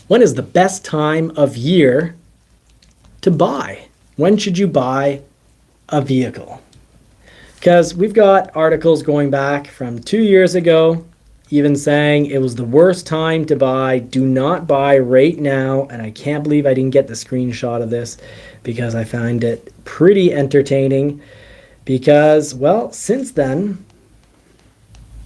When is the best time of year to buy? When should you buy a vehicle? Because we've got articles going back from 2 years ago, even saying it was the worst time to buy. Do not buy right now. And I can't believe I didn't get the screenshot of this because I find it pretty entertaining. Because, well, since then,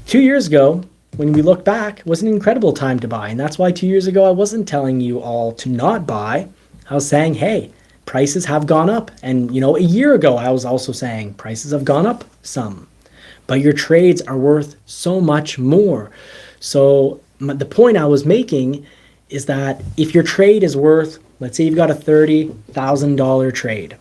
2 years ago, when we look back, was an incredible time to buy. And that's why 2 years ago, I wasn't telling you all to not buy. I was saying, hey, prices have gone up. And, a year ago, I was also saying prices have gone up some. But your trades are worth so much more. So the point I was making is that if your trade is worth, let's say you've got a $30,000 trade,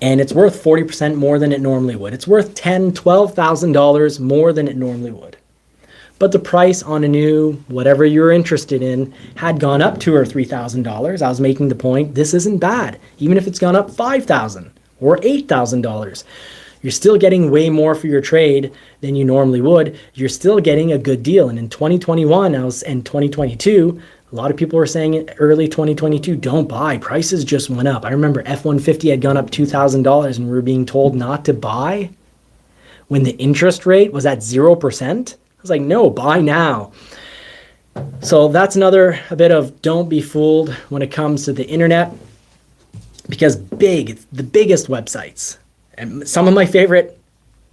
and it's worth 40% more than it normally would. It's worth $10,000, $12,000 more than it normally would. But the price on a new, whatever you're interested in, had gone up $2,000 or $3,000. I was making the point, this isn't bad. Even if it's gone up $5,000 or $8,000, you're still getting way more for your trade than you normally would. You're still getting a good deal. And in 2021 and 2022, a lot of people were saying in early 2022, don't buy. Prices just went up. I remember F-150 had gone up $2,000 and we were being told not to buy when the interest rate was at 0%. I was like, no, buy now. So that's a bit of don't be fooled when it comes to the internet, because the biggest websites, and some of my favorite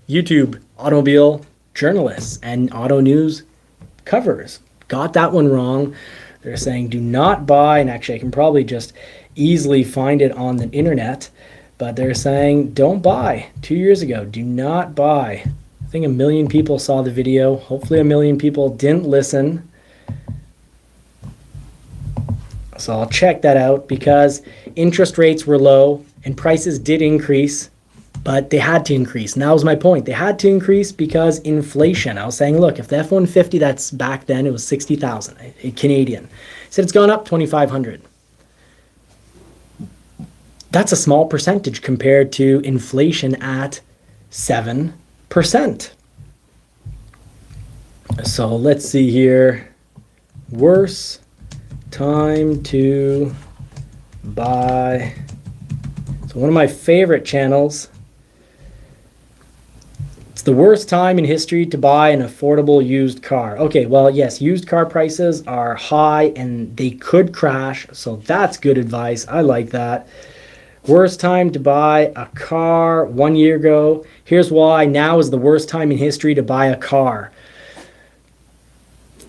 YouTube automobile journalists and auto news covers got that one wrong. They're saying do not buy, and actually I can probably just easily find it on the internet, but they're saying don't buy 2 years ago. Do not buy. I think 1 million people saw the video. Hopefully 1 million people didn't listen. So I'll check that out, because interest rates were low and prices did increase, but they had to increase. And that was my point. They had to increase because inflation. I was saying, look, if the F-150, that's back then, it was 60,000 Canadian. I said it's gone up 2,500. That's a small percentage compared to inflation at 7%. So let's see here. Worst time to buy. So one of my favorite channels. It's the worst time in history to buy an affordable used car. Okay, well, yes, used car prices are high and they could crash. So that's good advice. I like that. Worst time to buy a car 1 year ago. Here's why now is the worst time in history to buy a car.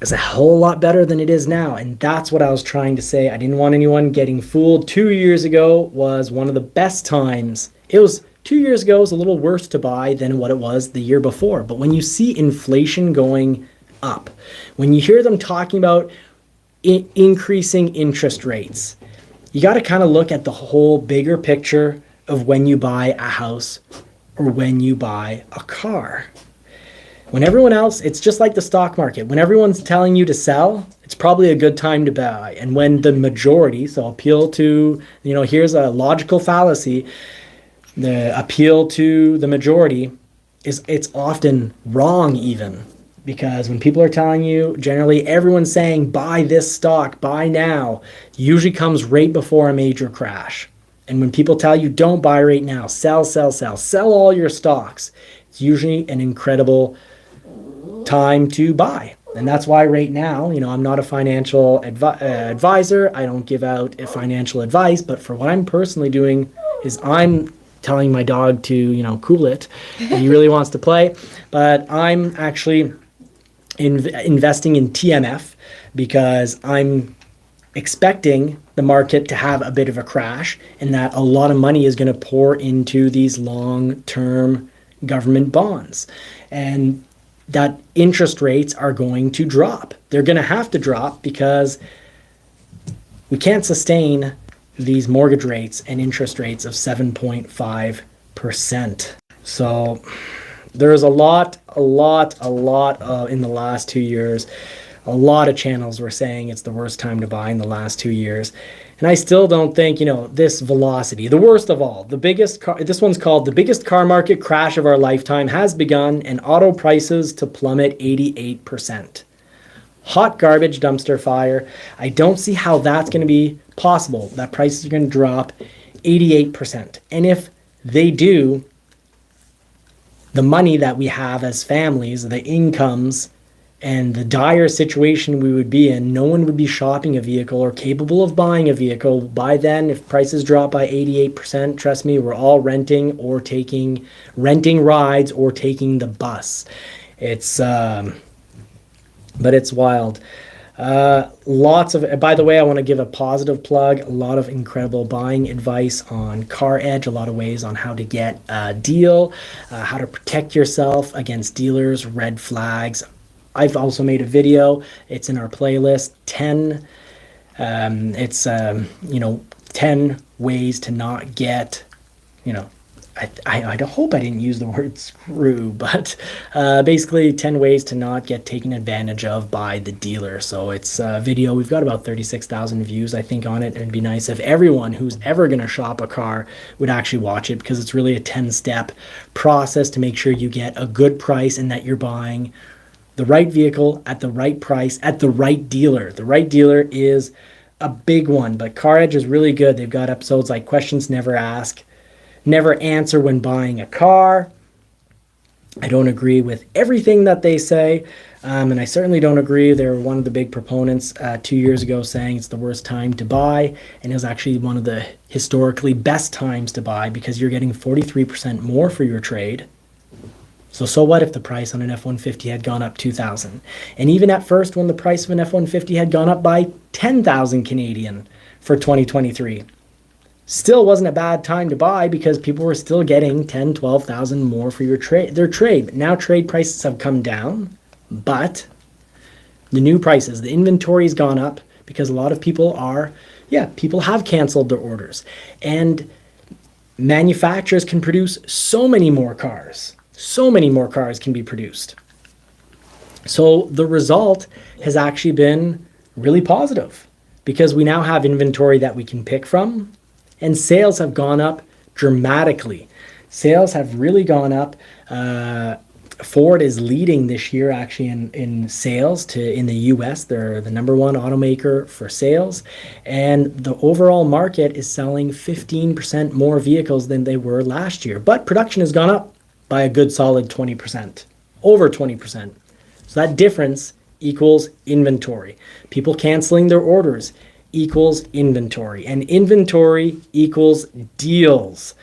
It's a whole lot better than it is now. And that's what I was trying to say. I didn't want anyone getting fooled. 2 years ago was one of the best times. 2 years ago was a little worse to buy than what it was the year before. But when you see inflation going up, when you hear them talking about increasing interest rates, you got to kind of look at the whole bigger picture of when you buy a house or when you buy a car. When everyone else, it's just like the stock market. When everyone's telling you to sell, it's probably a good time to buy. And when the majority, so appeal to, here's a logical fallacy, the appeal to the majority it's often wrong even. Because when people are telling you, generally everyone's saying, buy this stock, buy now, usually comes right before a major crash. And when people tell you, don't buy right now, sell all your stocks, it's usually an incredible time to buy. And that's why right now, I'm not a financial advisor. I don't give out financial advice. But for what I'm personally doing is I'm telling my dog to, cool it. He really wants to play. But I'm actually investing in TMF because I'm expecting the market to have a bit of a crash and that a lot of money is going to pour into these long-term government bonds, and that interest rates are going to drop. They're going to have to drop because we can't sustain these mortgage rates and interest rates of 7.5%. So there's a lot in the last 2 years. A lot of channels were saying it's the worst time to buy in the last 2 years. And I still don't think, this velocity, the worst of all, this one's called the biggest car market crash of our lifetime has begun and auto prices to plummet 88%. hot garbage dumpster fire. I don't see how that's going to be possible. That prices are going to drop 88%. And if they do, the money that we have as families, the incomes, and the dire situation we would be in, no one would be shopping a vehicle or capable of buying a vehicle. By then, if prices drop by 88%, trust me, we're all renting rides or taking the bus. It's, but it's wild. Lots of, by the way, I want to give a positive plug, a lot of incredible buying advice on Car Edge, a lot of ways on how to get a deal, how to protect yourself against dealers, red flags. I've also made a video. It's in our playlist, 10 ways to not get, I hope I didn't use the word screw, but basically 10 ways to not get taken advantage of by the dealer. So it's a video. We've got about 36,000 views, I think, on it. It'd be nice if everyone who's ever going to shop a car would actually watch it, because it's really a 10-step process to make sure you get a good price and that you're buying the right vehicle at the right price at the right dealer. The right dealer is a big one, but Car Edge is really good. They've got episodes like Questions Never Ask, Never Answer When Buying a Car. I don't agree with everything that they say, and I certainly don't agree. They're one of the big proponents 2 years ago saying it's the worst time to buy, and it was actually one of the historically best times to buy because you're getting 43% more for your trade. So what if the price on an F-150 had gone up 2,000? And even at first, when the price of an F-150 had gone up by 10,000 Canadian for 2023, still wasn't a bad time to buy because people were still getting 10, 12,000 more for their trade. Now trade prices have come down, but the new prices, the inventory's gone up because a lot of people have canceled their orders. And manufacturers can produce so many more cars. So many more cars can be produced. So the result has actually been really positive because we now have inventory that we can pick from, and sales have gone up dramatically. Sales have really gone up. Ford is leading this year actually in sales in the US. They're the number one automaker for sales, and the overall market is selling 15% more vehicles than they were last year. But production has gone up by a good solid 20%, over 20%. So that difference equals inventory. People canceling their orders equals inventory, and inventory equals deals.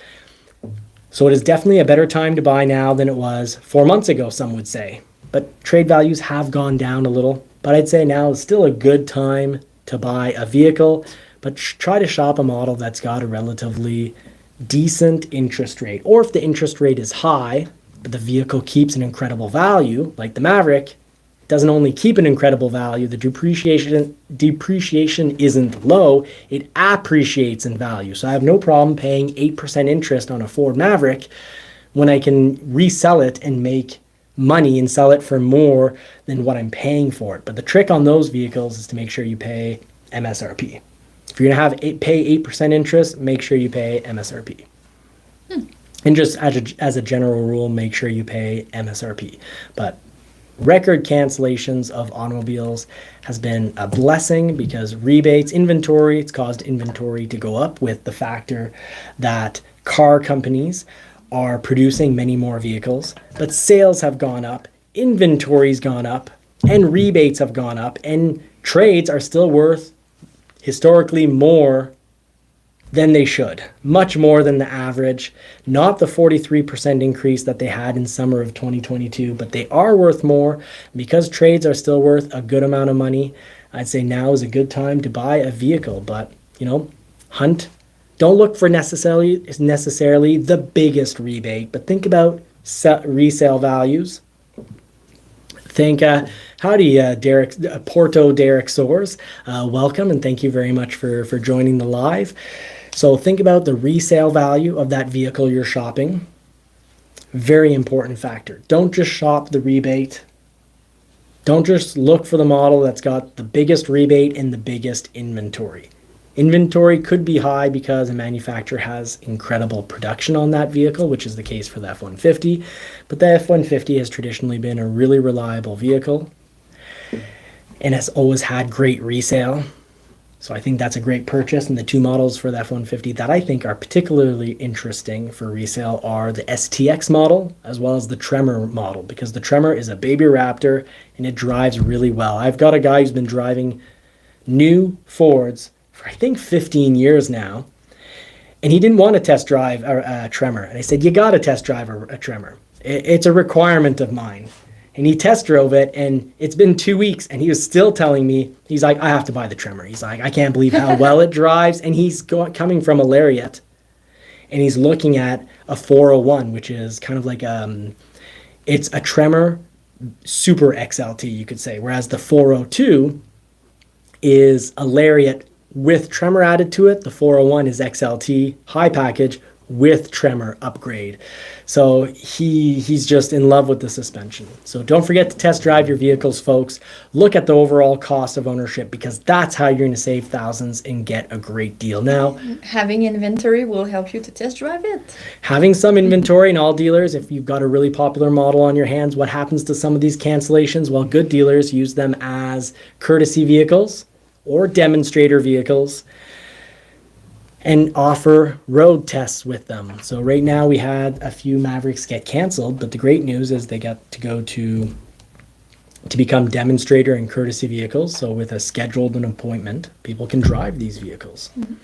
So it is definitely a better time to buy now than it was 4 months ago, some would say. But trade values have gone down a little, but I'd say now is still a good time to buy a vehicle, but try to shop a model that's got a relatively decent interest rate. Or if the interest rate is high, but the vehicle keeps an incredible value, like the Maverick, doesn't only keep an incredible value, the depreciation isn't low, it appreciates in value. So I have no problem paying 8% interest on a Ford Maverick when I can resell it and make money and sell it for more than what I'm paying for it. But the trick on those vehicles is to make sure you pay MSRP. If you're going to pay 8% interest, make sure you pay MSRP. And just as a general rule, make sure you pay MSRP. But record cancellations of automobiles has been a blessing because rebates, inventory, it's caused inventory to go up with the factor that car companies are producing many more vehicles, but sales have gone up, inventory's gone up, and rebates have gone up, and trades are still worth historically more than they should, much more than the average, not the 43% increase that they had in summer of 2022, but they are worth more. Because trades are still worth a good amount of money, I'd say now is a good time to buy a vehicle. But, hunt. Don't look for necessarily the biggest rebate, but think about resale values. Think, howdy, Derek Soares. Welcome, and thank you very much for joining the live. So think about the resale value of that vehicle you're shopping. Very important factor. Don't just shop the rebate. Don't just look for the model that's got the biggest rebate and the biggest inventory. Inventory could be high because a manufacturer has incredible production on that vehicle, which is the case for the F-150. But the F-150 has traditionally been a really reliable vehicle. and has always had great resale. So I think that's a great purchase. And the two models for the F-150 that I think are particularly interesting for resale are the STX model as well as the Tremor model, because the Tremor is a baby Raptor and it drives really well. I've got a guy who's been driving new Fords for I think 15 years now, and he didn't want to test drive a Tremor. And I said, you got to test drive a Tremor. It's a requirement of mine. And he test drove it, and it's been 2 weeks, and he was still telling me, he's like, I have to buy the Tremor. He's like, I can't believe how well it drives. And he's coming from a Lariat, and he's looking at a 401, which is kind of like it's a Tremor Super XLT, you could say, whereas the 402 is a Lariat with Tremor added to it. The 401 is XLT, high package, with Tremor upgrade. So he's just in love with the suspension. So don't forget to test drive your vehicles, folks. Look at the overall cost of ownership, because that's how you're going to save thousands and get a great deal. Now, having inventory will help you to test drive it. Having some inventory in all dealers, if you've got a really popular model on your hands, what happens to some of these cancellations? Well, good dealers use them as courtesy vehicles or demonstrator vehicles and offer road tests with them. So right now we had a few Mavericks get canceled, but the great news is they got to go to become demonstrator and courtesy vehicles. So with a scheduled an appointment, people can drive these vehicles.